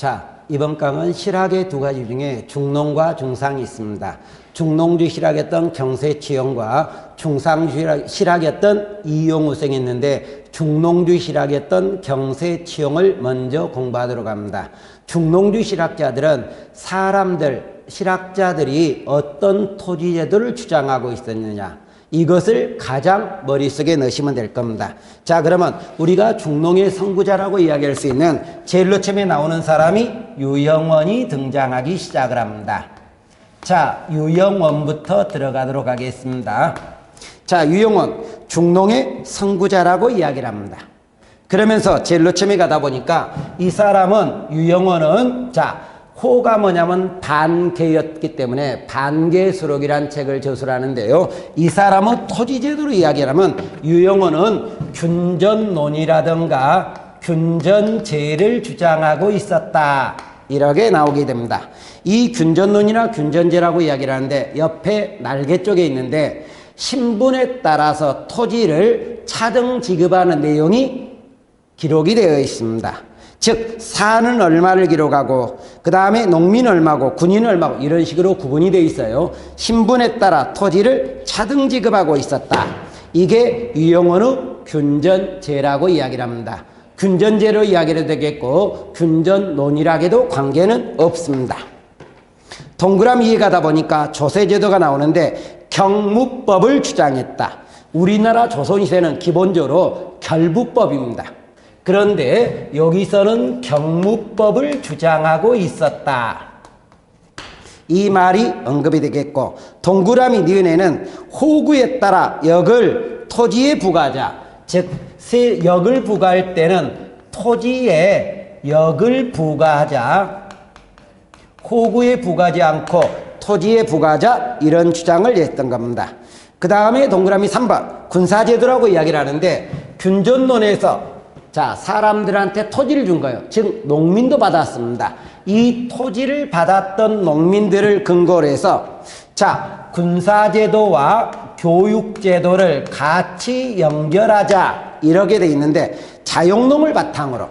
자, 이번 강은 실학의 두 가지 중에 중농과 중상이 있습니다. 중농주 실학했던 경세치영과 중상주 실학했던 이용우생이 있는데 중농주 실학했던 경세치영을 먼저 공부하도록 합니다. 중농주 실학자들은 실학자들이 어떤 토지제도를 주장하고 있었느냐, 이것을 가장 머릿속에 넣으시면 될 겁니다. 자, 그러면 우리가 중농의 선구자라고 이야기할 수 있는 제일 처음에 나오는 사람이 유영원이 등장하기 시작을 합니다. 자, 유영원부터 들어가도록 하겠습니다. 자, 유영원, 중농의 선구자라고 이야기를 합니다. 그러면서 제일 처음에 가다 보니까 이 사람은, 유영원은, 자, 호가 뭐냐면 반계였기 때문에 반계수록이라는 책을 저술을 하는데요. 이 사람은 토지제도로 이야기하면 유영원은 균전론이라든가 균전제를 주장하고 있었다, 이렇게 나오게 됩니다. 이 균전론이나 균전제라고 이야기를 하는데 옆에 날개 쪽에 있는데 신분에 따라서 토지를 차등 지급하는 내용이 기록이 되어 있습니다. 즉 사는 얼마를 기록하고 그 다음에 농민 얼마고 군인 얼마고 이런 식으로 구분이 되어 있어요. 신분에 따라 토지를 차등 지급하고 있었다. 이게 유영원의 균전제라고 이야기를 합니다. 균전제로 이야기를 되겠고 균전론이라고도 관계는 없습니다. 동그라미 이해 가다 보니까 조세제도가 나오는데 경무법을 주장했다. 우리나라 조선시대는 기본적으로 결부법입니다. 그런데 여기서는 경무법을 주장하고 있었다, 이 말이 언급이 되겠고, 동그라미 니은에는 호구에 따라 역을 토지에 부과하자, 즉 역을 부과할 때는 토지에 역을 부과하자, 호구에 부과하지 않고 토지에 부과하자, 이런 주장을 했던 겁니다. 그 다음에 동그라미 3번 군사제도라고 이야기를 하는데 균전론에서 자, 사람들한테 토지를 준 거예요. 즉 농민도 받았습니다. 이 토지를 받았던 농민들을 근거로 해서 자, 군사제도와 교육제도를 같이 연결하자, 이렇게 돼 있는데 자영농을 바탕으로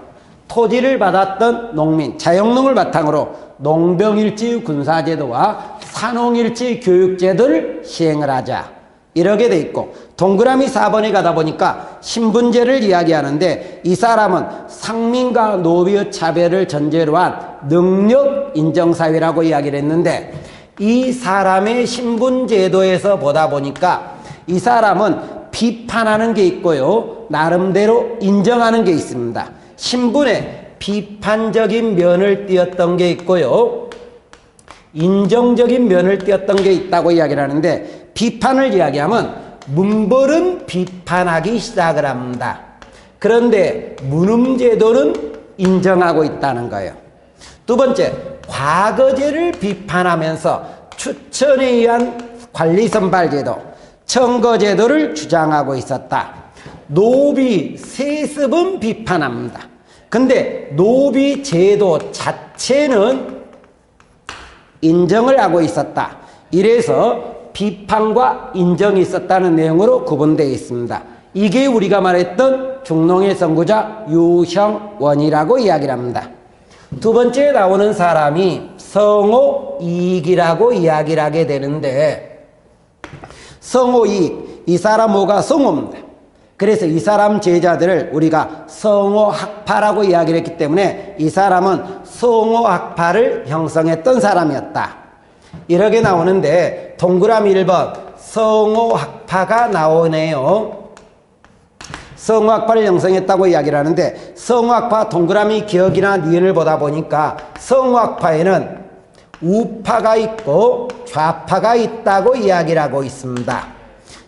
토지를 받았던 농민, 자영농을 바탕으로 농병일지 군사제도와 산농일지 교육제도를 시행을 하자, 이렇게 돼 있고, 동그라미 4번에 가다 보니까 신분제를 이야기하는데 이 사람은 상민과 노비의 차별을 전제로 한 능력 인정사회라고 이야기를 했는데 이 사람의 신분제도에서 보다 보니까 이 사람은 비판하는 게 있고요, 나름대로 인정하는 게 있습니다. 신분에 비판적인 면을 띄었던 게 있고요, 인정적인 면을 띄었던 게 있다고 이야기를 하는데, 비판을 이야기하면 문벌은 비판하기 시작을 합니다. 그런데 문음제도는 인정하고 있다는 거예요. 두 번째, 과거제를 비판하면서 추천에 의한 관리선발제도, 청거제도를 주장하고 있었다. 노비 세습은 비판합니다. 근데 노비 제도 자체는 인정을 하고 있었다. 이래서 비판과 인정이 있었다는 내용으로 구분되어 있습니다. 이게 우리가 말했던 중농의 선구자 유형원이라고 이야기를 합니다. 두 번째 나오는 사람이 성호이익이라고 이야기를 하게 되는데, 성호이익, 이 사람 호가 성호입니다. 그래서 이 사람 제자들을 우리가 성호학파라고 이야기를 했기 때문에 이 사람은 성호학파를 형성했던 사람이었다, 이렇게 나오는데 동그라미 1번 성호학파가 나오네요. 성호학파를 형성했다고 이야기를 하는데 성호학파 동그라미 기억이나 니은을 보다 보니까 성호학파에는 우파가 있고 좌파가 있다고 이야기를 하고 있습니다.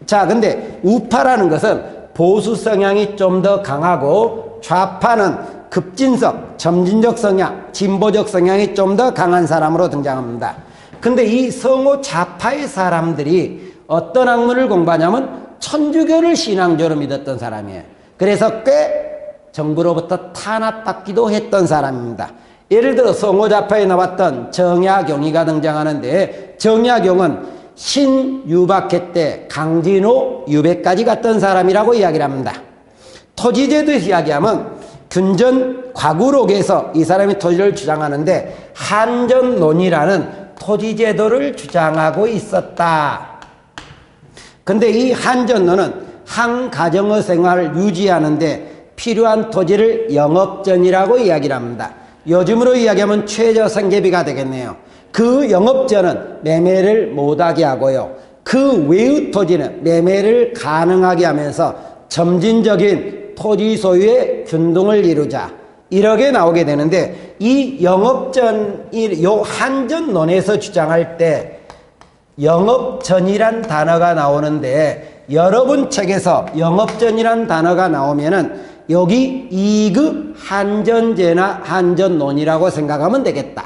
자, 근데 우파라는 것은 보수 성향이 좀 더 강하고 좌파는 급진석, 점진적 성향, 진보적 성향이 좀 더 강한 사람으로 등장합니다. 근데 이 성호 좌파의 사람들이 어떤 학문을 공부하냐면 천주교를 신앙조로 믿었던 사람이에요. 그래서 꽤 정부로부터 탄압받기도 했던 사람입니다. 예를 들어 성호 좌파에 나왔던 정약용이가 등장하는데 정약용은 신유박해 때 강진호, 유배까지 갔던 사람이라고 이야기를 합니다. 토지제도에서 이야기하면 균전 과구록에서 이 사람이 토지를 주장하는데 한전논이라는 토지제도를 주장하고 있었다. 근데 이 한전논은 한 가정의 생활을 유지하는데 필요한 토지를 영업전이라고 이야기를 합니다. 요즘으로 이야기하면 최저생계비가 되겠네요. 그 영업전은 매매를 못하게 하고요. 그 외의 토지는 매매를 가능하게 하면서 점진적인 토지 소유의 균등을 이루자. 이렇게 나오게 되는데 이 영업전이 요 한전논에서 주장할 때 영업전이란 단어가 나오는데 여러분 책에서 영업전이란 단어가 나오면은 여기 2급 한전제나 한전논이라고 생각하면 되겠다.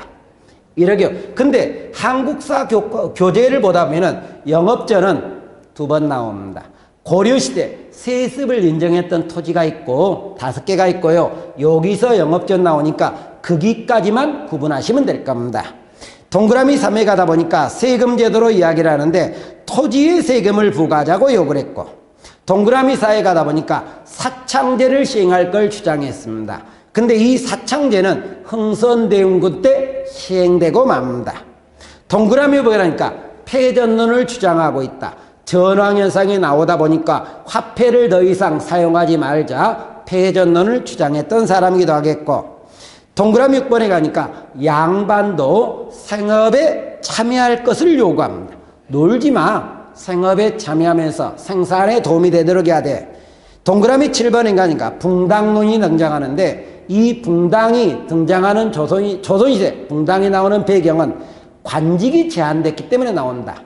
이렇게요. 근데 한국사 교재를 보다 보면은 영업전은 2번 나옵니다. 고려시대 세습을 인정했던 토지가 있고 5개가 있고요. 여기서 영업전 나오니까 거기까지만 구분하시면 될 겁니다. 동그라미 3에 가다 보니까 세금 제도로 이야기를 하는데 토지에 세금을 부과하자고 요구를 했고, 동그라미 4에 가다 보니까 사창제를 시행할 걸 주장했습니다. 근데 이 사창제는 흥선대원군 때 시행되고 맙니다. 동그라미 보니까 패전론을 주장하고 있다. 전황현상이 나오다 보니까 화폐를 더 이상 사용하지 말자 패전론을 주장했던 사람이기도 하겠고, 동그라미 6번에 가니까 양반도 생업에 참여할 것을 요구합니다. 놀지 마. 생업에 참여하면서 생산에 도움이 되도록 해야 돼. 동그라미 7번에 가니까 붕당론이 등장하는데 이 붕당이 등장하는 조선시대 붕당이 나오는 배경은 관직이 제한됐기 때문에 나온다.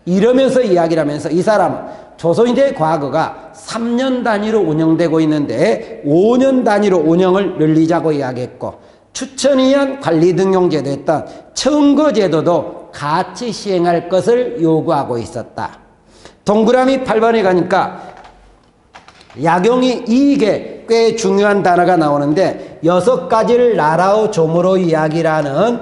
이러면서 이야기를 하면서 이 사람은 조선시대 과거가 3년 단위로 운영되고 있는데 5년 단위로 운영을 늘리자고 이야기했고, 추천에 의한 관리 등용제도였던 청거제도도 같이 시행할 것을 요구하고 있었다. 동그라미 8번에 가니까 약용이 이게 꽤 중요한 단어가 나오는데 6가지를 나라의 조무로 이야기를 하는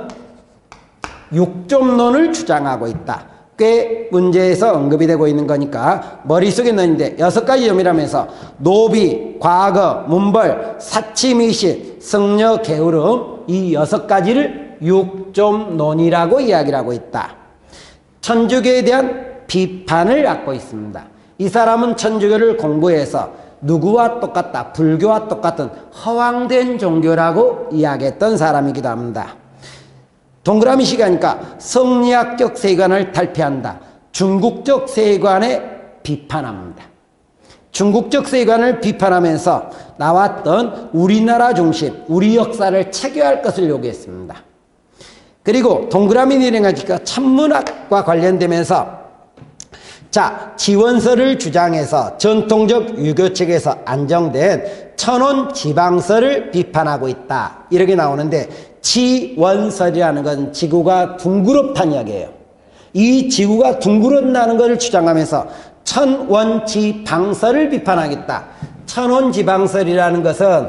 육점론을 주장하고 있다. 꽤 문제에서 언급이 되고 있는 거니까 머릿속에 넣는데 6가지 점이라면서 노비, 과거, 문벌, 사치미신, 승려, 게으름, 이 6가지를 육점론이라고 이야기를 하고 있다. 천주교에 대한 비판을 갖고 있습니다. 이 사람은 천주교를 공부해서 누구와 똑같다, 불교와 똑같은 허황된 종교라고 이야기했던 사람이기도 합니다. 동그라미 시가니까 성리학적 세관을 탈피한다. 중국적 세관에 비판합니다. 중국적 세관을 비판하면서 나왔던 우리나라 중심, 우리 역사를 체계할 것을 요구했습니다. 그리고 동그라미 내려가니까 천문학과 관련되면서 지원서를 주장해서 전통적 유교책에서 안정된 천원 지방서를 비판하고 있다. 이렇게 나오는데 지원설이라는 건 지구가 둥그렇다는 이야기예요. 이 지구가 둥그렇다는 것을 주장하면서 천원지방설을 비판하겠다. 천원지방설이라는 것은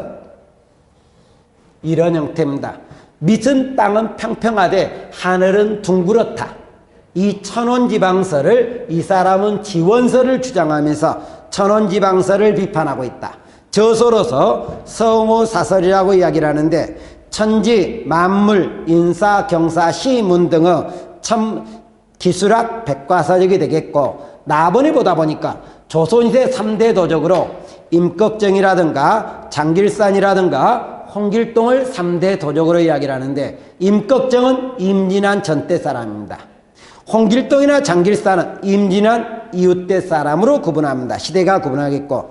이런 형태입니다. 밑은 땅은 평평하되 하늘은 둥그렇다. 이 천원지방설을 이 사람은 지원설을 주장하면서 천원지방설을 비판하고 있다. 저서로서 성호사설이라고 이야기를 하는데 천지, 만물, 인사, 경사, 시문 등의 기술학 백과사적이 되겠고, 나번에 보다 보니까 조선시대 3대 도적으로 임꺽정이라든가 장길산이라든가 홍길동을 3대 도적으로 이야기를 하는데, 임꺽정은 임진환 전때 사람입니다. 홍길동이나 장길산은 임진환 이후 때 사람으로 구분합니다. 시대가 구분하겠고,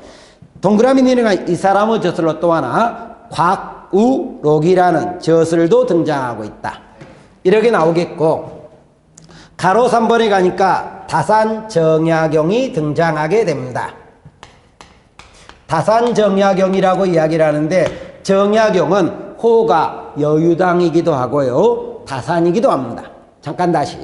동그라미 내려간 이 사람의 저술로 또 하나 곽우록이라는 저술도 등장하고 있다. 이렇게 나오겠고, 가로 3번에 가니까 다산정야경이 등장하게 됩니다. 다산정야경이라고 이야기를 하는데 정야경은 호가 여유당이기도 하고요, 다산이기도 합니다. 잠깐 다시.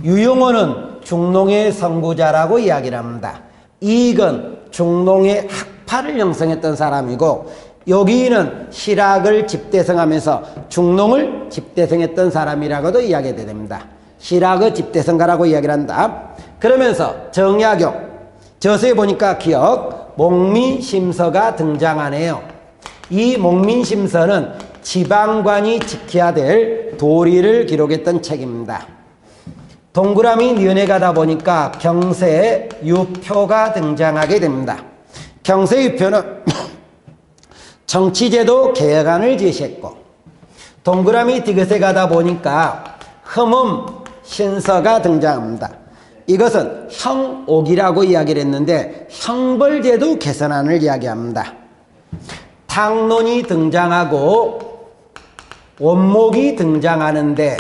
유용호는 중농의 선구자라고 이야기를 합니다. 이익은 중농의 학파를 형성했던 사람이고, 여기는 실학을 집대성하면서 중농을 집대성했던 사람이라고도 이야기가 됩니다. 실학의 집대성가라고 이야기를 한다. 그러면서 정야경, 저서에 보니까 기억, 목미심서가 등장하네요. 이 목민심서는 지방관이 지켜야 될 도리를 기록했던 책입니다. 동그라미 니은에 가다 보니까 경세유표가 등장하게 됩니다. 경세유표는 정치제도 개혁안을 제시했고, 동그라미 디귿에 가다 보니까 흠음신서가 등장합니다. 이것은 형옥이라고 이야기를 했는데 형벌제도 개선안을 이야기합니다. 탕론이 등장하고 원목이 등장하는데,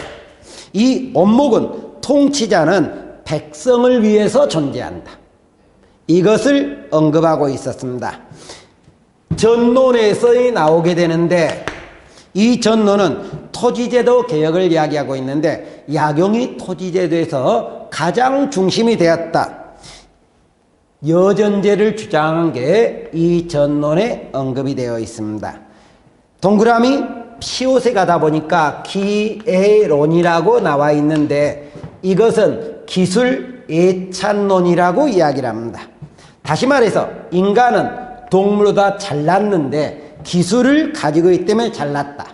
이 원목은 통치자는 백성을 위해서 존재한다, 이것을 언급하고 있었습니다. 전론에서 나오게 되는데, 이 전론은 토지제도 개혁을 이야기하고 있는데 약용이 토지제도에서 가장 중심이 되었다, 여전제를 주장한 게 이 전론에 언급이 되어 있습니다. 동그라미 피옷에 가다 보니까 기애론이라고 나와 있는데 이것은 기술 애찬론이라고 이야기를 합니다. 다시 말해서 인간은 동물보다 잘났는데 기술을 가지고 있기 때문에 잘났다,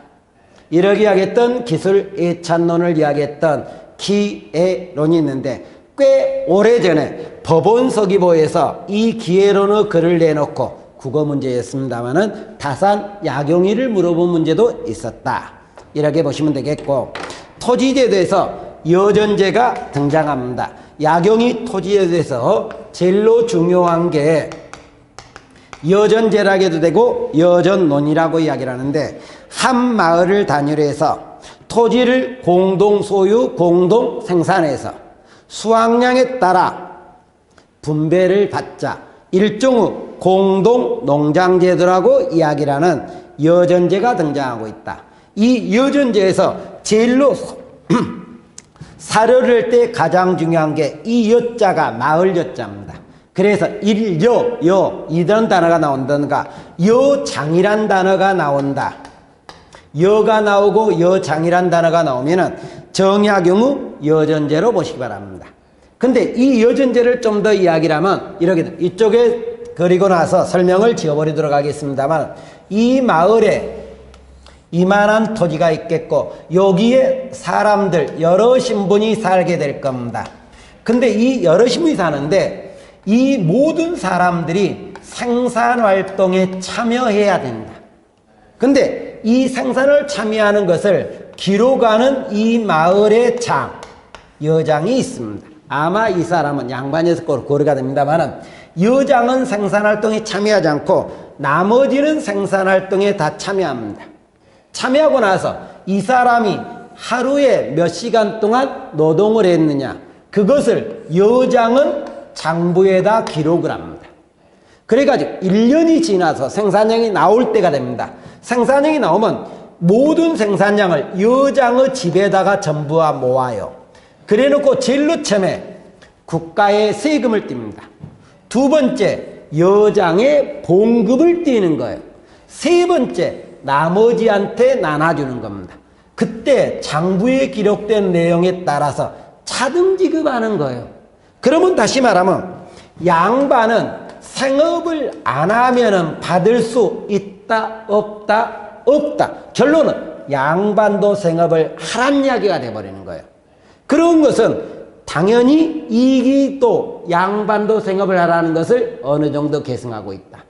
이렇게 이야기했던 기술 애찬론을 이야기했던 기애론이 있는데, 꽤 오래전에 법원서기보에서 이 기애론의 글을 내놓고 국어 문제였습니다만은 다산 약용이를 물어본 문제도 있었다, 이렇게 보시면 되겠고, 토지제도에서 여전제가 등장합니다. 약용이 토지제도에서 제일로 중요한 게 여전제라고 해도 되고 여전론이라고 이야기를 하는데, 한 마을을 단위로 해서 토지를 공동 소유, 공동 생산해서 수확량에 따라 분배를 받자, 일종의 공동 농장제도라고 이야기를 하는 여전제가 등장하고 있다. 이 여전제에서 제일로 사료를 할 때 가장 중요한 게 이 여자가 마을 여자입니다. 그래서 일여, 여 이런 단어가 나온다든가 여장이란 단어가 나온다, 여가 나오고 여장이란 단어가 나오면은 정약용의 여전제로 보시기 바랍니다. 근데 이 여전제를 좀 더 이야기를 하면 이렇게, 이쪽에 그리고 나서 설명을 지어버리도록 하겠습니다만, 이 마을에 이만한 토지가 있겠고 여기에 사람들 여러 신분이 살게 될 겁니다. 근데 이 여러 신분이 사는데 이 모든 사람들이 생산활동에 참여해야 된다. 근데 이 생산을 참여하는 것을 기록하는 이 마을의 장, 여장이 있습니다. 아마 이 사람은 양반이었을 거로 고려가 됩니다만, 여장은 생산활동에 참여하지 않고 나머지는 생산활동에 다 참여합니다. 참여하고 나서 이 사람이 하루에 몇 시간 동안 노동을 했느냐, 그것을 여장은 장부에다 기록을 합니다. 그래가지고 1년이 지나서 생산량이 나올 때가 됩니다. 생산량이 나오면 모든 생산량을 여장의 집에다가 전부 모아요. 그래 놓고 제일 처음에 국가에 세금을 띱니다. 두 번째, 여장에 봉급을 띄는 거예요. 세 번째, 나머지한테 나눠주는 겁니다. 그때 장부에 기록된 내용에 따라서 차등 지급하는 거예요. 그러면 다시 말하면 양반은 생업을 안 하면은 받을 수 있다, 없다, 없다. 결론은 양반도 생업을 하란 이야기가 돼버리는 거예요. 그런 것은 당연히 이익이 또 양반도 생업을 하라는 것을 어느 정도 계승하고 있다.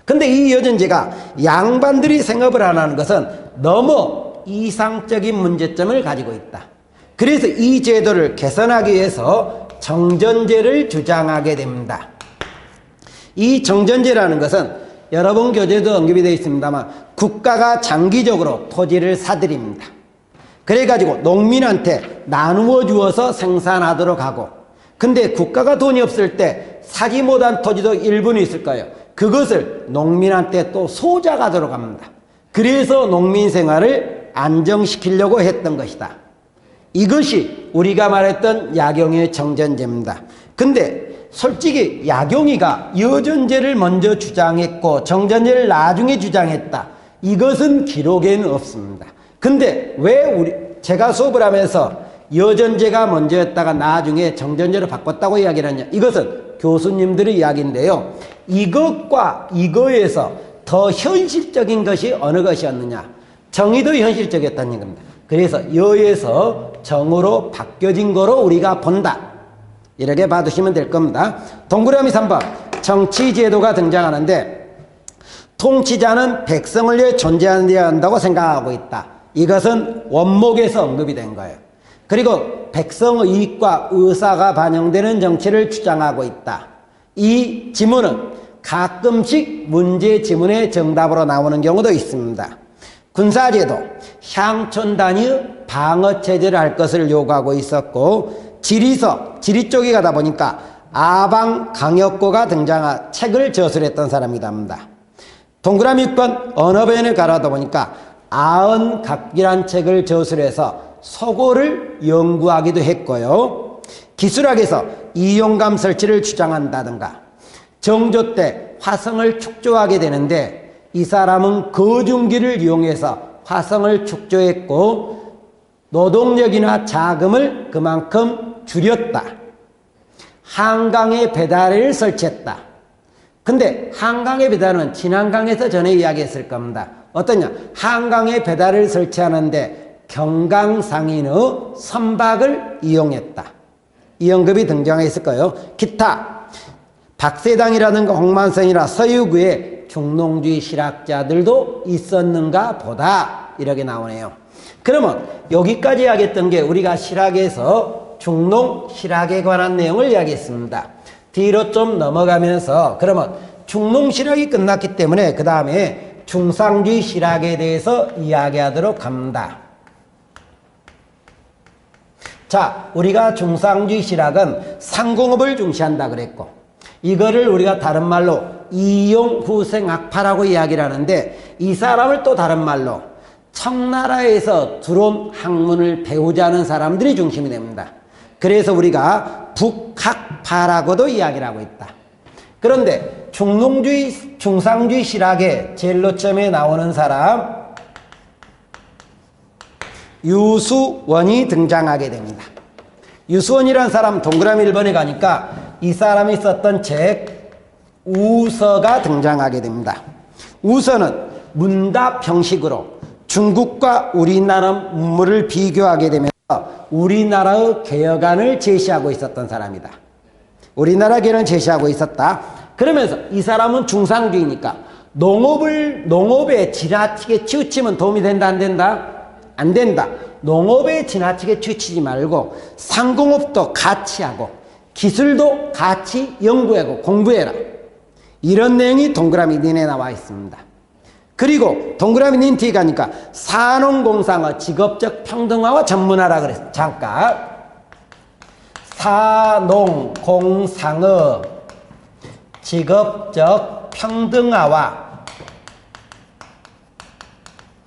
근데 이 여전제가 양반들이 생업을 안 하는 것은 너무 이상적인 문제점을 가지고 있다. 그래서 이 제도를 개선하기 위해서 정전제를 주장하게 됩니다. 이 정전제라는 것은 여러분 교재도 언급이 되어 있습니다만 국가가 장기적으로 토지를 사들입니다. 그래가지고 농민한테 나누어 주어서 생산하도록 하고, 근데 국가가 돈이 없을 때 사지 못한 토지도 일부는 있을 거예요. 그것을 농민한테 또 소작하도록 합니다. 그래서 농민 생활을 안정시키려고 했던 것이다. 이것이 우리가 말했던 약용의 정전제입니다. 근데 솔직히 약용이가 여전제를 먼저 주장했고 정전제를 나중에 주장했다, 이것은 기록에는 없습니다. 근데 왜 제가 수업을 하면서 여전제가 먼저였다가 나중에 정전제로 바꿨다고 이야기를 하냐, 이것은 교수님들의 이야기인데요, 이것과 이거에서 더 현실적인 것이 어느 것이었느냐? 정의도 현실적이었다는 겁니다. 그래서 여에서 정으로 바뀌어진 거로 우리가 본다. 이렇게 봐두시면 될 겁니다. 동그라미 3번 정치제도가 등장하는데 통치자는 백성을 위해 존재해야 한다고 생각하고 있다. 이것은 원목에서 언급이 된 거예요. 그리고 백성의 이익과 의사가 반영되는 정치를 주장하고 있다. 이 지문은 가끔씩 문제 지문의 정답으로 나오는 경우도 있습니다. 군사제도, 향촌 단위의 방어체제를 할 것을 요구하고 있었고 지리서, 지리 쪽에 가다 보니까 아방강역고가 등장한 책을 저술했던 사람이랍니다. 동그라미 6번 언어변에 가다 보니까 아언각기란 책을 저술해서 서고를 연구하기도 했고요. 기술학에서 이용감 설치를 주장한다든가 정조 때 화성을 축조하게 되는데 이 사람은 거중기를 이용해서 화성을 축조했고 노동력이나 자금을 그만큼 줄였다. 한강에 배달을 설치했다. 근데 한강에 배달은 지난강에서 전에 이야기했을 겁니다. 어떠냐? 한강에 배달을 설치하는데 경강상인의 선박을 이용했다. 이 언급이 등장했을 거예요. 기타 박세당이라든가 홍만선이나 서유구에 중농주의 실학자들도 있었는가 보다. 이렇게 나오네요. 그러면 여기까지 이야기했던 게 우리가 실학에서 중농 실학에 관한 내용을 이야기했습니다. 뒤로 좀 넘어가면서 그러면 중농 실학이 끝났기 때문에 그 다음에 중상주의 실학에 대해서 이야기하도록 합니다. 자, 우리가 중상주의 실학은 상공업을 중시한다 그랬고 이거를 우리가 다른 말로 이용후생학파라고 이야기를 하는데 이 사람을 또 다른 말로 청나라에서 들어온 학문을 배우자는 사람들이 중심이 됩니다. 그래서 우리가 북학파라고도 이야기를 하고 있다. 그런데 중농주의, 중상주의 실학의 제일 노점에 나오는 사람 유수원이 등장하게 됩니다. 유수원이라는 사람 동그라미 1번에 가니까 이 사람이 썼던 책 우서가 등장하게 됩니다. 우서는 문답 형식으로 중국과 우리나라 문물을 비교하게 되면서 우리나라의 개혁안을 제시하고 있었던 사람이다. 우리나라 개혁을 제시하고 있었다. 그러면서 이 사람은 중상주의니까 농업에 지나치게 치우치면 도움이 된다 안 된다? 안 된다. 농업에 지나치게 치우치지 말고 상공업도 같이 하고 기술도 같이 연구하고 공부해라. 이런 내용이 동그라미 닌에 나와 있습니다. 그리고 동그라미 닌 뒤에 가니까 산업공상의 직업적 평등화와 전문화라 그랬어요. 잠깐. 산업공상의 직업적 평등화와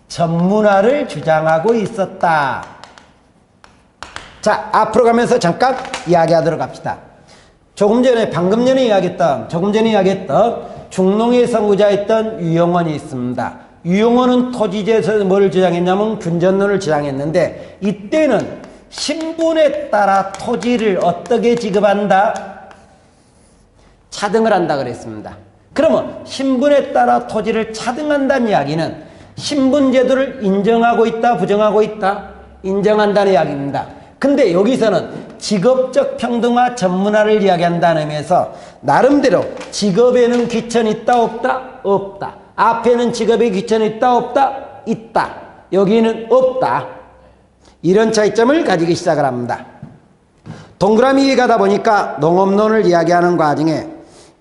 전문화를 주장하고 있었다. 자, 앞으로 가면서 잠깐 이야기하도록 합시다. 조금 전에 이야기했던 중농의 선구자였던 유영원이 있습니다. 유영원은 토지제에서 뭘 주장했냐면 균전론을 주장했는데 이때는 신분에 따라 토지를 어떻게 지급한다? 차등을 한다 그랬습니다. 그러면 신분에 따라 토지를 차등한다는 이야기는 신분제도를 인정하고 있다, 부정하고 있다? 인정한다는 이야기입니다. 근데 여기서는 직업적 평등화 전문화를 이야기한다는 의미에서 나름대로 직업에는 귀천이 있다, 없다? 없다. 앞에는 직업에 귀천이 있다, 없다? 있다. 여기는 없다. 이런 차이점을 가지기 시작을 합니다. 동그라미 위에 가다 보니까 농업론을 이야기하는 과정에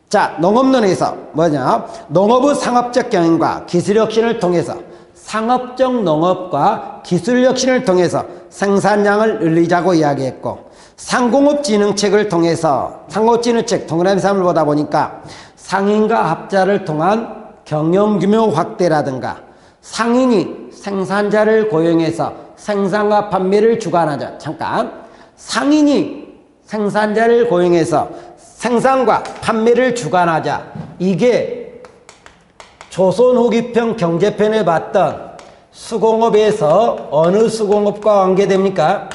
자, 농업론에서 뭐냐? 농업의 상업적 경영과 기술 혁신을 통해서 상업적 농업과 기술 혁신을 통해서 생산량을 늘리자고 이야기했고 상공업진흥책을 통해서 상공업진흥책 동그라미 3을 보다 보니까 상인과 합자를 통한 경영규모 확대라든가 상인이 생산자를 고용해서 생산과 판매를 주관하자. 잠깐. 상인이 생산자를 고용해서 생산과 판매를 주관하자. 이게 조선 후기편 경제편에 봤던 수공업에서 어느 수공업과 관계됩니까?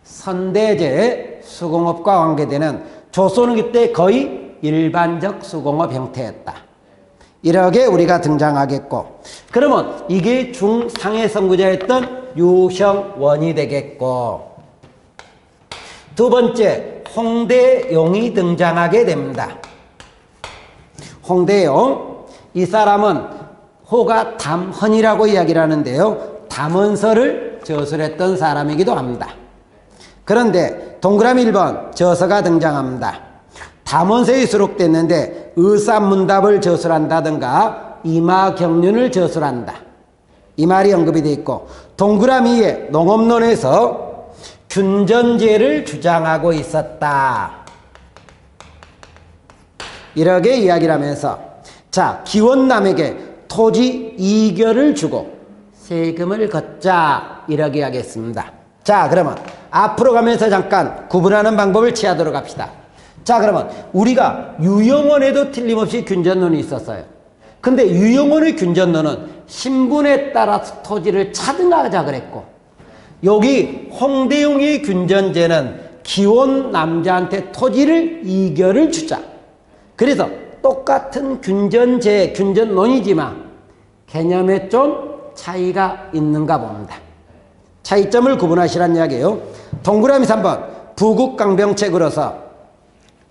선대제 수공업과 관계되는 조선 후기 때 거의 일반적 수공업 형태였다. 이렇게 우리가 등장하겠고, 그러면 이게 중상해 선구자였던 유형원이 되겠고, 두 번째 홍대용이 등장하게 됩니다. 홍대용, 이 사람은 호가 담헌이라고 이야기를 하는데요, 담헌서를 저술했던 사람이기도 합니다. 그런데 동그라미 1번 저서가 등장합니다. 담헌서에 수록됐는데 의사문답을 저술한다든가 이마경륜을 저술한다, 이 말이 언급이 되어 있고, 동그라미 2에 농업론에서 균전제를 주장하고 있었다, 이렇게 이야기를 하면서, 자, 기원남에게 토지 2결을 주고 세금을 걷자, 이렇게 하겠습니다. 자, 그러면 앞으로 가면서 잠깐 구분하는 방법을 취하도록 합시다. 자, 그러면 우리가 유형원에도 틀림없이 균전론이 있었어요. 근데 유형원의 균전론은 신분에 따라서 토지를 차등하자 그랬고, 여기 홍대용의 균전제는 기원 남자한테 토지를 2결을 주자. 그래서 똑같은 균전제, 균전론이지만 개념에 좀 차이가 있는가 봅니다. 차이점을 구분하시라는 이야기예요. 동그라미 3번 부국강병책으로서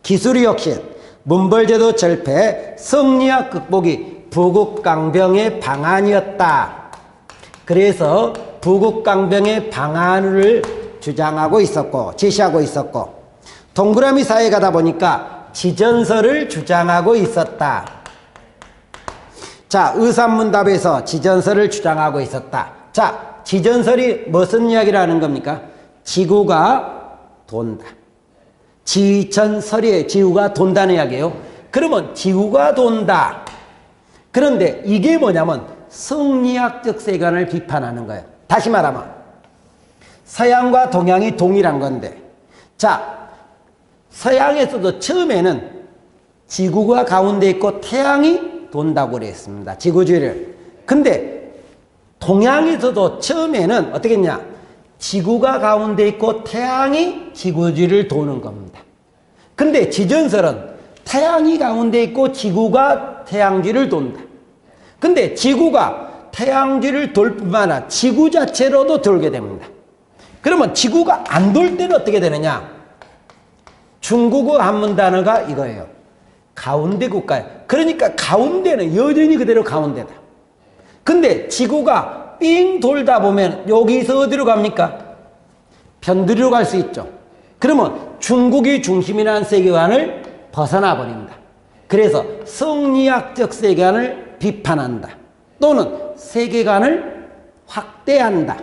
기술의 혁신, 문벌제도 절패, 성리학 극복이 부국강병의 방안이었다. 그래서 부국강병의 방안을 주장하고 있었고 제시하고 있었고, 동그라미 4에 가다 보니까 지전서를 주장하고 있었다. 자, 의산문답에서 지전서를 주장하고 있었다. 자, 지전설이 무슨 이야기를 하는 겁니까? 지구가 돈다. 지전설이에요. 지구가 돈다는 이야기예요. 그러면 지구가 돈다. 그런데 이게 뭐냐면 성리학적 세계관을 비판하는 거예요. 다시 말하면 서양과 동양이 동일한 건데, 자, 서양에서도 처음에는 지구가 가운데 있고 태양이 돈다고 그랬습니다. 지구주의를. 근데 동양에서도 처음에는 어떻게 했냐? 지구가 가운데 있고 태양이 지구주의를 도는 겁니다. 근데 지전설은 태양이 가운데 있고 지구가 태양주의를 돈다. 근데 지구가 태양주의를 돌 뿐만 아니라 지구 자체로도 돌게 됩니다. 그러면 지구가 안 돌 때는 어떻게 되느냐? 중국어 한문 단어가 이거예요. 가운데 국가예요. 그러니까 가운데는 여전히 그대로 가운데다. 근데 지구가 삥 돌다 보면 여기서 어디로 갑니까? 편들이로 갈 수 있죠. 그러면 중국이 중심이라는 세계관을 벗어나 버립니다. 그래서 성리학적 세계관을 비판한다. 또는 세계관을 확대한다.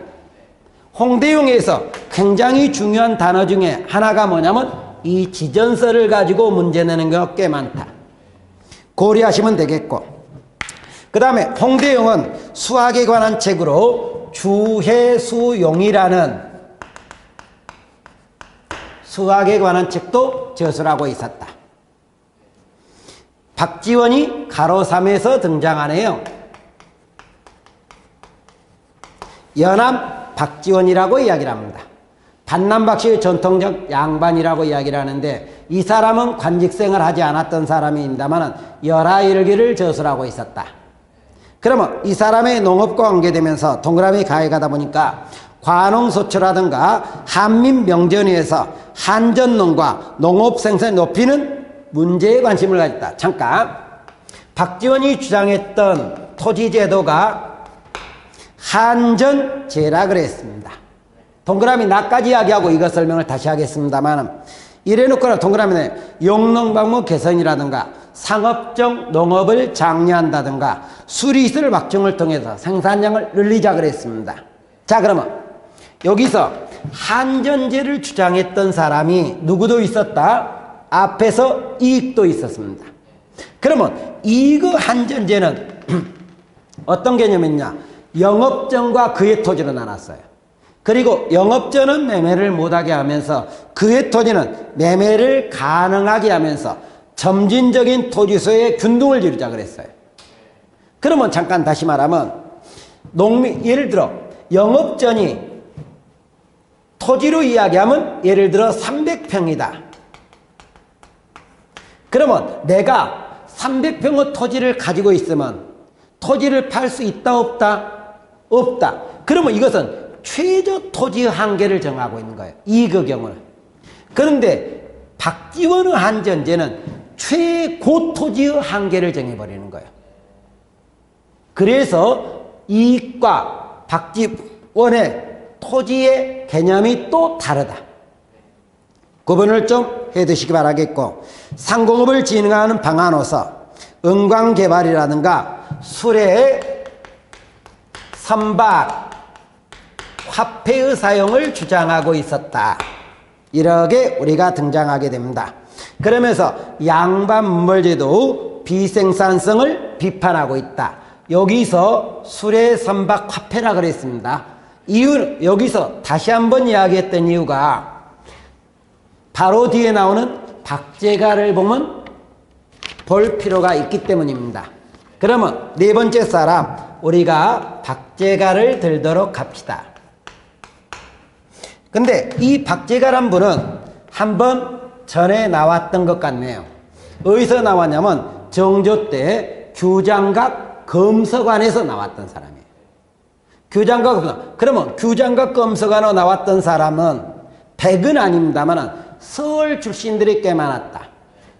홍대용에서 굉장히 중요한 단어 중에 하나가 뭐냐면 이 지전설을 가지고 문제 내는 경우가 꽤 많다. 고려하시면 되겠고, 그 다음에 홍대용은 수학에 관한 책으로 주해수용이라는 수학에 관한 책도 저술하고 있었다. 박지원이 가로 3에서 등장하네요. 연암 박지원이라고 이야기를 합니다. 반남박씨의 전통적 양반이라고 이야기를 하는데, 이 사람은 관직생을 하지 않았던 사람입니다만 열하일기를 저술하고 있었다. 그러면 이 사람의 농업과 관계되면서 동그라미 가에 가다 보니까 관홍소초라든가 한민명전위에서 한전농과 농업생산을 높이는 문제에 관심을 가졌다. 잠깐, 박지원이 주장했던 토지제도가 한전제라 그랬습니다. 동그라미 나까지 이야기하고 이것 설명을 다시 하겠습니다만, 이래놓고는 동그라미는 용농방목 개선이라든가 상업적 농업을 장려한다든가 수리시설 확충을 통해서 생산량을 늘리자 그랬습니다. 자, 그러면 여기서 한전제를 주장했던 사람이 누구도 있었다? 앞에서 이익도 있었습니다. 그러면 이익 한전제는 어떤 개념이냐? 영업전과 그의 토지로 나눴어요. 그리고 영업전은 매매를 못하게 하면서 그의 토지는 매매를 가능하게 하면서 점진적인 토지소의 균등을 이루자 그랬어요. 그러면 잠깐 다시 말하면 예를 들어 영업전이 토지로 이야기하면 예를 들어 300평이다. 그러면 내가 300평의 토지를 가지고 있으면 토지를 팔 수 있다 없다? 없다. 그러면 이것은 최저 토지의 한계를 정하고 있는 거예요. 그 경우는. 그런데 박지원의 한전제는 최고 토지의 한계를 정해버리는 거예요. 그래서 이익과 박지원의 토지의 개념이 또 다르다. 구분을 좀 해두시기 바라겠고, 상공업을 진행하는 방안으로서 은광개발이라든가 수레, 선박, 화폐의 사용을 주장하고 있었다. 이렇게 우리가 등장하게 됩니다. 그러면서 양반물제도 비생산성을 비판하고 있다. 여기서 수레, 선박, 화폐라 그랬습니다. 이유는 여기서 다시 한번 이야기했던 이유가 바로 뒤에 나오는 박제가를 보면 볼 필요가 있기 때문입니다. 그러면 네 번째 사람, 우리가 박제가를 들도록 합시다. 근데 이 박제가란 분은 한번 전에 나왔던 것 같네요. 어디서 나왔냐면 정조 때 규장각 검서관에서 나왔던 사람이에요. 규장각 검서관. 그러면 규장각 검서관으로 나왔던 사람은 백은 아닙니다만 서울 출신들이 꽤 많았다.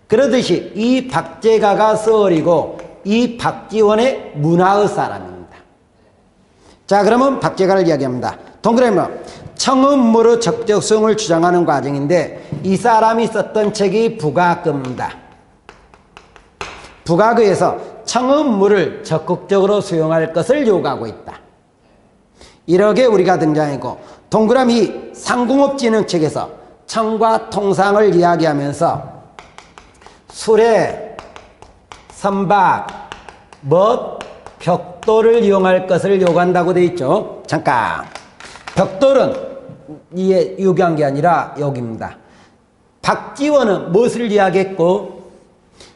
그러듯이 이 박제가가 서울이고 이 박지원의 문화의 사람입니다. 자, 그러면 박제가를 이야기합니다. 동그라미로 청음무의 적적성을 주장하는 과정인데 이 사람이 썼던 책이 북악입니다. 북악에서 청음무를 적극적으로 수용할 것을 요구하고 있다. 이렇게 우리가 등장했고, 동그라미 상공업진흥책에서 청과 통상을 이야기하면서 수레, 선박, 멋, 벽돌을 이용할 것을 요구한다고 되어 있죠. 잠깐. 벽돌은 이에 요구한 게 아니라 여기입니다. 박지원은 무엇을 이야기했고,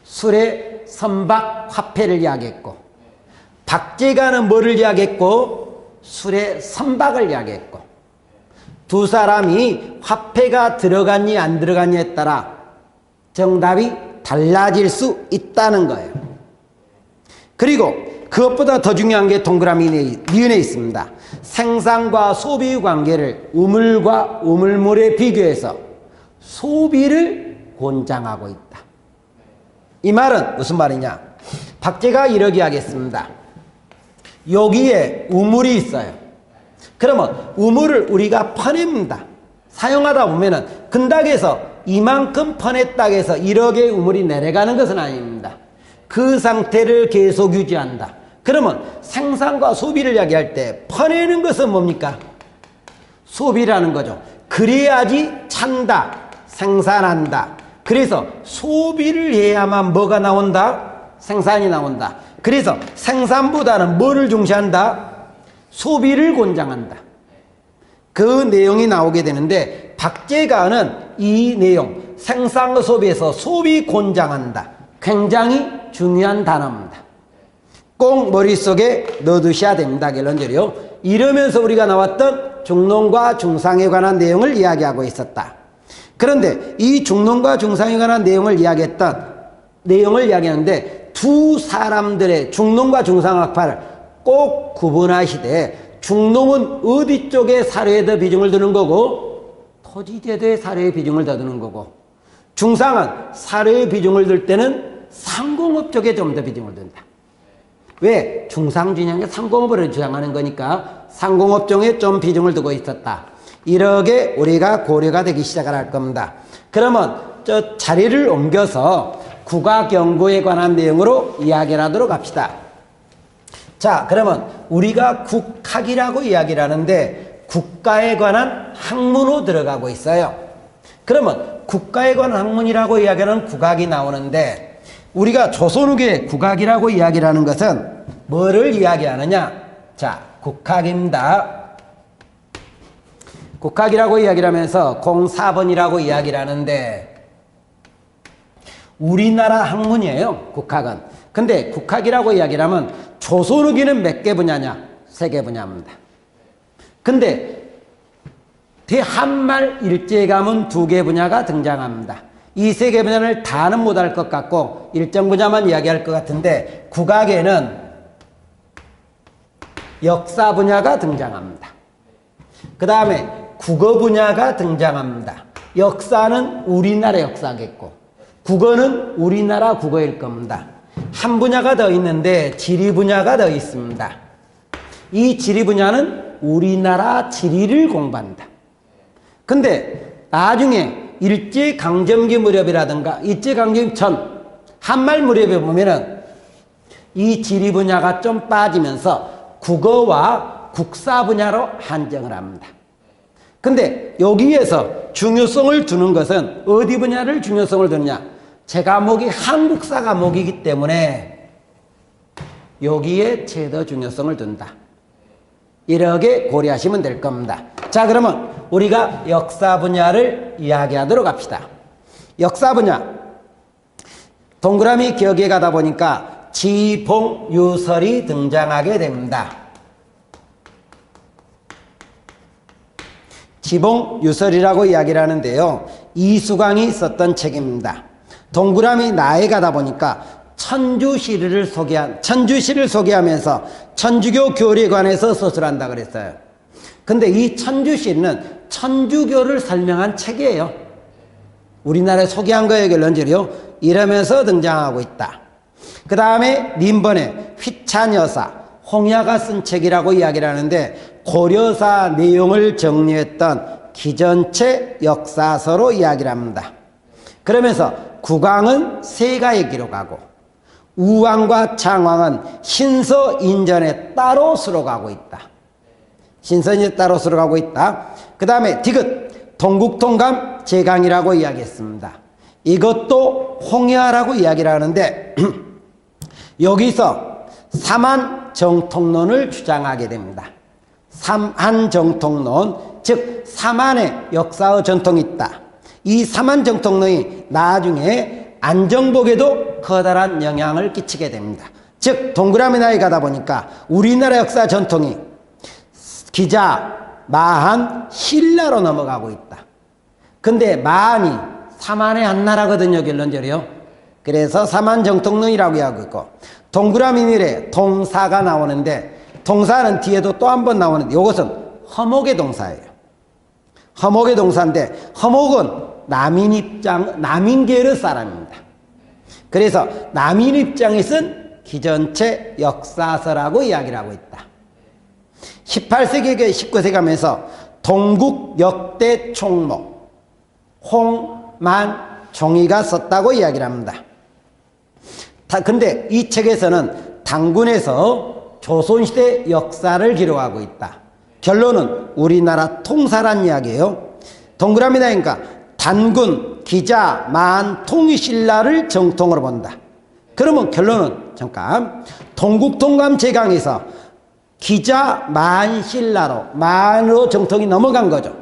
수레, 선박, 화폐를 이야기했고, 박제가는 뭐를 이야기했고, 수레, 선박을 이야기했고, 두 사람이 화폐가 들어갔니 안 들어갔니에 따라 정답이 달라질 수 있다는 거예요. 그리고 그것보다 더 중요한 게 동그라미 니은에 있습니다. 생산과 소비 관계를 우물과 우물물에 비교해서 소비를 권장하고 있다. 이 말은 무슨 말이냐? 박제가 이러기 하겠습니다. 여기에 우물이 있어요. 그러면 우물을 우리가 퍼냅니다. 사용하다 보면은 근닥에서 이만큼 퍼냈다고 해서 1억의 우물이 내려가는 것은 아닙니다. 그 상태를 계속 유지한다. 그러면 생산과 소비를 이야기할 때 퍼내는 것은 뭡니까? 소비라는 거죠. 그래야지 찬다, 생산한다. 그래서 소비를 해야만 뭐가 나온다? 생산이 나온다. 그래서 생산보다는 뭐를 중시한다? 소비를 권장한다. 그 내용이 나오게 되는데 박제가는 이 내용, 생산과 소비에서 소비 권장한다. 굉장히 중요한 단어입니다. 꼭 머릿속에 넣어두셔야 됩니다. 결론적으로. 이러면서 우리가 나왔던 중농과 중상에 관한 내용을 이야기하고 있었다. 그런데 이 중농과 중상에 관한 내용을 이야기하는데 두 사람들의 중농과 중상학파를 꼭 구분하시되, 중농은 어디 쪽에 사료에 더 비중을 두는 거고 토지제도에 사료의 비중을 더 두는 거고, 중상은 사료의 비중을 둘 때는 상공업 쪽에 좀 더 비중을 둔다. 왜? 중상진영의 상공업을 주장하는 거니까 상공업 쪽에 좀 비중을 두고 있었다. 이렇게 우리가 고려가 되기 시작할 겁니다. 그러면 저 자리를 옮겨서 국악연구에 관한 내용으로 이야기를 하도록 합시다. 자, 그러면 우리가 국학이라고 이야기를 하는데 국가에 관한 학문으로 들어가고 있어요. 그러면 국가에 관한 학문이라고 이야기하는 국악이 나오는데, 우리가 조선 후기의 국악이라고 이야기를 하는 것은 뭐를 이야기하느냐? 자, 국학입니다. 국학이라고 이야기를 하면서 04번이라고 이야기를 하는데 우리나라 학문이에요, 국학은. 근데 국학이라고 이야기를 하면 조선 후기는 몇 개 분야냐? 3개 분야입니다. 근데 대한말 일제가문 2개 분야가 등장합니다. 이 세 개 분야를 다는 못할 것 같고 일정 분야만 이야기할 것 같은데 국악에는 역사 분야가 등장합니다. 그 다음에 국어 분야가 등장합니다. 역사는 우리나라 역사겠고 국어는 우리나라 국어일 겁니다. 한 분야가 더 있는데 지리 분야가 더 있습니다. 이 지리 분야는 우리나라 지리를 공부한다. 근데 나중에 일제강점기 무렵이라든가 일제강점기 전 한말 무렵에 보면은 이 지리 분야가 좀 빠지면서 국어와 국사 분야로 한정을 합니다. 근데 여기에서 중요성을 두는 것은 어디 분야를 중요성을 두느냐? 제 과목이 한국사 과목이기 때문에 여기에 최대 중요성을 둔다. 이렇게 고려하시면 될 겁니다. 자, 그러면 우리가 역사 분야를 이야기하도록 합시다. 역사 분야. 동그라미 기억에 가다 보니까 지봉, 유설이 등장하게 됩니다. 지봉, 유설이라고 이야기를 하는데요. 이수광이 썼던 책입니다. 동그라미 나에 가다 보니까 천주시를 소개하면서 천주교 교리에 관해서 서술한다 그랬어요. 근데 이 천주시는 천주교를 설명한 책이에요. 우리나라에 소개한 거예요, 결론적으로. 이러면서 등장하고 있다. 그 다음에 민번에 휘찬여사, 홍야가 쓴 책이라고 이야기를 하는데 고려사 내용을 정리했던 기전체 역사서로 이야기를 합니다. 그러면서 국왕은 세가에 기록하고 우왕과 창왕은 신서인전에 따로 수록하고 있다. 신서인전에 따로 수록하고 있다. 그 다음에 디귿, 동국통감 제강이라고 이야기했습니다. 이것도 홍야라고 이야기를 하는데 여기서 삼한정통론을 주장하게 됩니다. 삼한정통론, 즉 삼한의 역사의 전통이 있다. 이 삼한정통론이 나중에 안정복에도 커다란 영향을 끼치게 됩니다. 즉 동그라미 나이 가다 보니까 우리나라 역사 전통이 기자, 마한, 신라로 넘어가고 있다. 근데 마한이 삼한의 한 나라거든요, 결론적으로요. 그래서 삼한정통론이라고 하고 있고 동그라미 밀에 동사가 나오는데 동사는 뒤에도 또 한 번 나오는데 이것은 허목의 동사예요. 허목의 동사인데 허목은 남인계의 사람입니다. 그래서 남인 입장에 쓴 기전체 역사서라고 이야기를 하고 있다. 18세기, 19세기 가면서 동국 역대 총목 홍만종이가 썼다고 이야기를 합니다. 근데 이 책에서는 단군에서 조선시대 역사를 기록하고 있다. 결론은 우리나라 통사란 이야기예요. 동그라미 나니까 단군, 기자, 만, 통일신라를 정통으로 본다. 그러면 결론은 잠깐 동국통감 제강에서 기자, 만, 신라로 만으로 정통이 넘어간 거죠.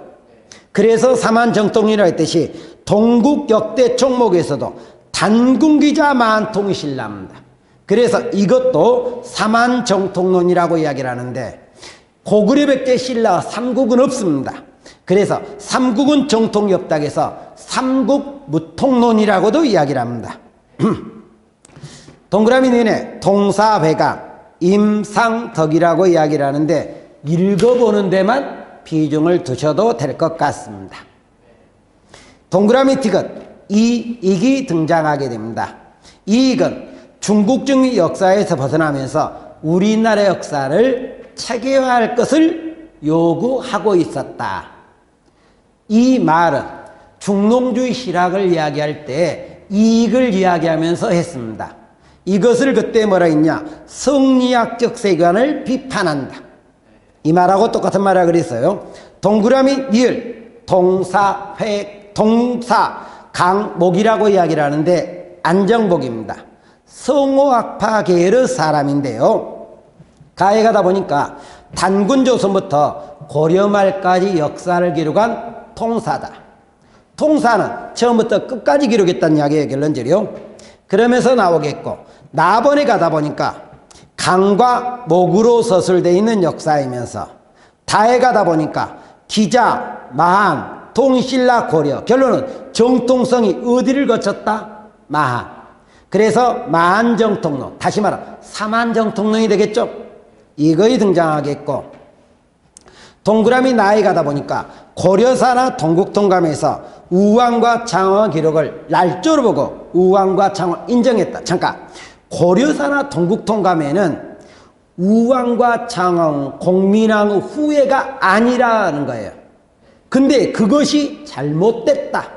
그래서 삼한정통이라고 했듯이 동국 역대 총목에서도 단군, 기자, 만, 통일신라입니다. 그래서 이것도 삼한정통론이라고 이야기를 하는데 고구려 백제 신라 삼국은 없습니다. 그래서 삼국은 정통이 없다고 해서 삼국무통론이라고도 이야기를 합니다. 동그라미 내내 동사회강, 임상덕이라고 이야기를 하는데 읽어보는 데만 비중을 두셔도 될 것 같습니다. 동그라미 디귿, 이익이 등장하게 됩니다. 이익은 중국적인 역사에서 벗어나면서 우리나라 역사를 체계화할 것을 요구하고 있었다. 이 말은 중농주의 실학을 이야기할 때 이익을 이야기하면서 했습니다. 이것을 그때 뭐라 했냐? 성리학적 세계관을 비판한다. 이 말하고 똑같은 말이라고 그랬어요. 동그라미 니을, 동사 강목이라고 이야기를 하는데 안정복입니다. 성호학파 계열의 사람인데요. 가에 가다 보니까 단군조선부터 고려 말까지 역사를 기록한 통사다. 통사는 처음부터 끝까지 기록했다는 이야기예요, 결론적으로. 그러면서 나오겠고 나번에 가다 보니까 강과 목으로 서술되어 있는 역사이면서 다에 가다 보니까 기자, 마한, 통신라 고려. 결론은 정통성이 어디를 거쳤다? 마한. 그래서 마한정통론, 다시 말하 삼한정통론이 되겠죠. 이거이 등장하겠고, 동그라미 나이 가다 보니까 고려사나 동국통감에서 우왕과 창왕 기록을 날조로 보고 우왕과 창왕 인정했다. 잠깐, 고려사나 동국통감에는 우왕과 창왕, 공민왕의 후예가 아니라는 거예요. 근데 그것이 잘못됐다,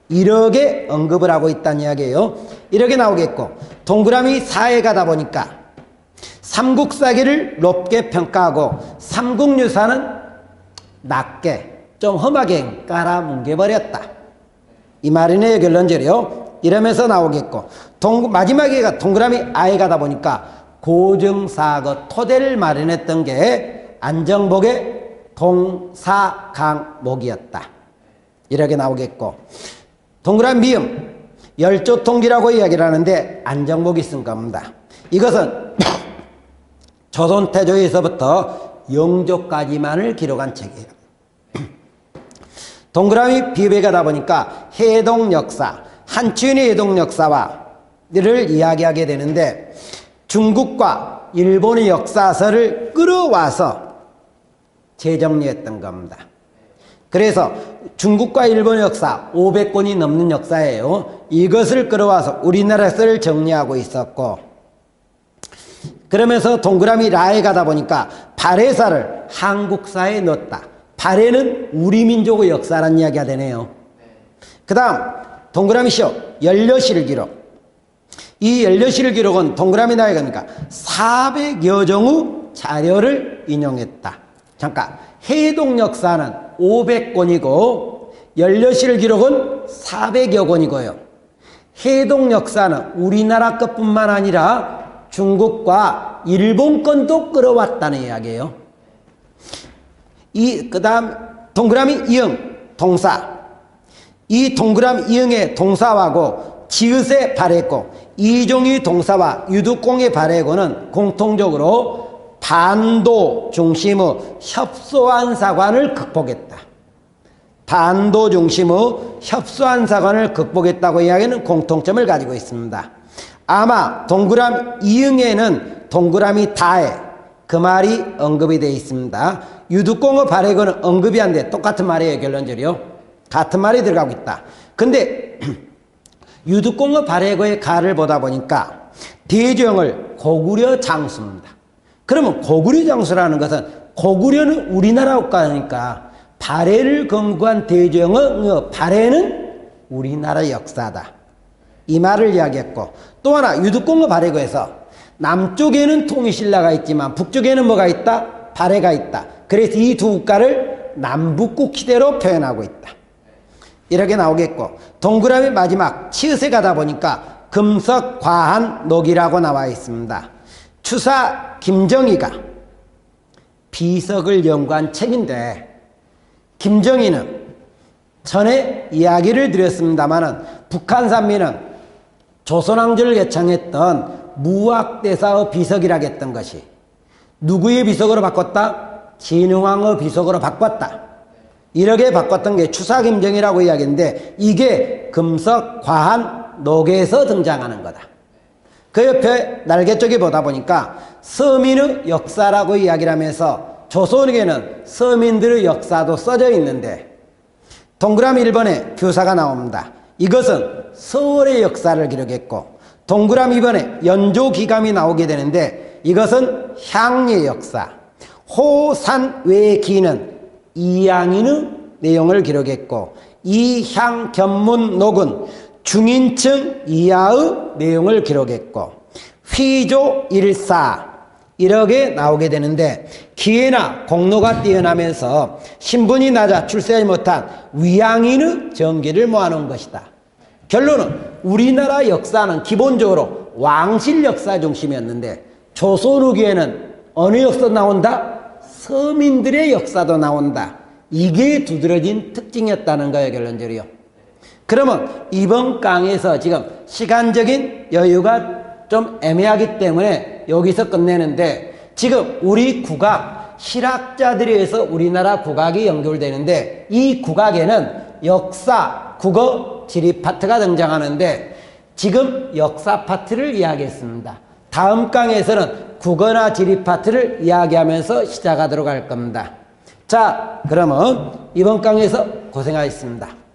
이렇게 언급을 하고 있다는 이야기예요. 이렇게 나오겠고, 동그라미 4에 가다 보니까 삼국사기를 높게 평가하고 삼국유사는 낮게, 좀 험하게 깔아뭉개버렸다, 이 말이네요. 결론적으로 이러면서 나오겠고, 마지막에가 동그라미 아에 가다 보니까 고정사거 토대를 마련했던 게 안정복의 동사강목이었다, 이렇게 나오겠고, 동그라미 미음 열조통기라고 이야기를 하는데 안정복이 쓴 겁니다. 이것은 조선태조에서부터 영조까지만을 기록한 책이에요. 동그라미 비읍에 가다 보니까 해동역사, 한춘의 해동역사를 이야기하게 되는데, 중국과 일본의 역사서를 끌어와서 재정리했던 겁니다. 그래서 중국과 일본의 역사 500권이 넘는 역사예요. 이것을 끌어와서 우리나라 역사를 정리하고 있었고, 그러면서 동그라미 라에 가다 보니까 발해사를 한국사에 넣었다. 발해는 우리 민족의 역사라는 이야기가 되네요. 그 다음 동그라미 시오 연려실 기록. 이 연려실 기록은 동그라미 나에 가니까 400여 종의 자료를 인용했다. 잠깐, 해동 역사는 500권이고 연려실 기록은 400여 권이고요. 해동 역사는 우리나라 것뿐만 아니라 중국과 일본 건도 끌어왔다는 이야기예요. 그 다음 동그라미 이응 동사. 이 동그라미 이응의 동사하고 지읒의 발해고, 이종의 동사와 유득공의 발해고는 공통적으로 반도 중심의 협소한 사관을 극복했다. 반도 중심의 협소한 사관을 극복했다고 이야기하는 공통점을 가지고 있습니다. 아마 동그라미 이응에는 동그라미 다에 그 말이 언급이 되어 있습니다. 유득공의 발해고는 언급이 안 돼. 똑같은 말이에요. 결론적으로 같은 말이 들어가고 있다. 근데 유득공의 발해고의 가를 보다 보니까 대종을 고구려 장수입니다. 그러면 고구려 장수라는 것은, 고구려는 우리나라 국가니까 발해를 건국한 대종의 발해는 우리나라 역사다, 이 말을 이야기했고, 또 하나 유득공의 발해고에서 남쪽에는 통일신라가 있지만 북쪽에는 뭐가 있다? 발해가 있다. 그래서 이 두 국가를 남북국시대로 표현하고 있다, 이렇게 나오겠고, 동그라미 마지막 치읓에 가다 보니까 금석 과한 녹이라고 나와 있습니다. 추사 김정희가 비석을 연구한 책인데, 김정희는 전에 이야기를 드렸습니다마는 북한산민은 조선왕조를 개창했던 무학대사의 비석이라고 했던 것이 누구의 비석으로 바꿨다? 진흥왕의 비석으로 바꿨다, 이렇게 바꿨던 게 추사 김정희라고 이야기했는데, 이게 금석 과한 녹에서 등장하는 거다. 그 옆에 날개 쪽에 보다 보니까 서민의 역사라고 이야기를 하면서 조선에게는 서민들의 역사도 써져 있는데, 동그라미 1번에 교사가 나옵니다. 이것은 서울의 역사를 기록했고, 동그라미 2번에 연조기감이 나오게 되는데, 이것은 향의 역사. 호산외기는 이양인의 내용을 기록했고, 이향견문록은 중인층 이하의 내용을 기록했고, 휘조일사 이렇게 나오게 되는데, 기회나 공로가 뛰어나면서 신분이 낮아 출세하지 못한 위양인의 전기를 모아놓은 것이다. 결론은 우리나라 역사는 기본적으로 왕실 역사 중심이었는데, 조선 후기에는 어느 역사 나온다? 서민들의 역사도 나온다. 이게 두드러진 특징이었다는 거예요. 결론적으로요. 그러면 이번 강의에서 지금 시간적인 여유가 좀 애매하기 때문에 여기서 끝내는데, 지금 우리 국악 실학자들에 의해서 우리나라 국악이 연결되는데 이 국악에는 역사, 국어, 지리 파트가 등장하는데 지금 역사 파트를 이야기했습니다. 다음 강에서는 국어나 지리 파트를 이야기하면서 시작하도록 할 겁니다. 자, 그러면 이번 강에서 고생하셨습니다.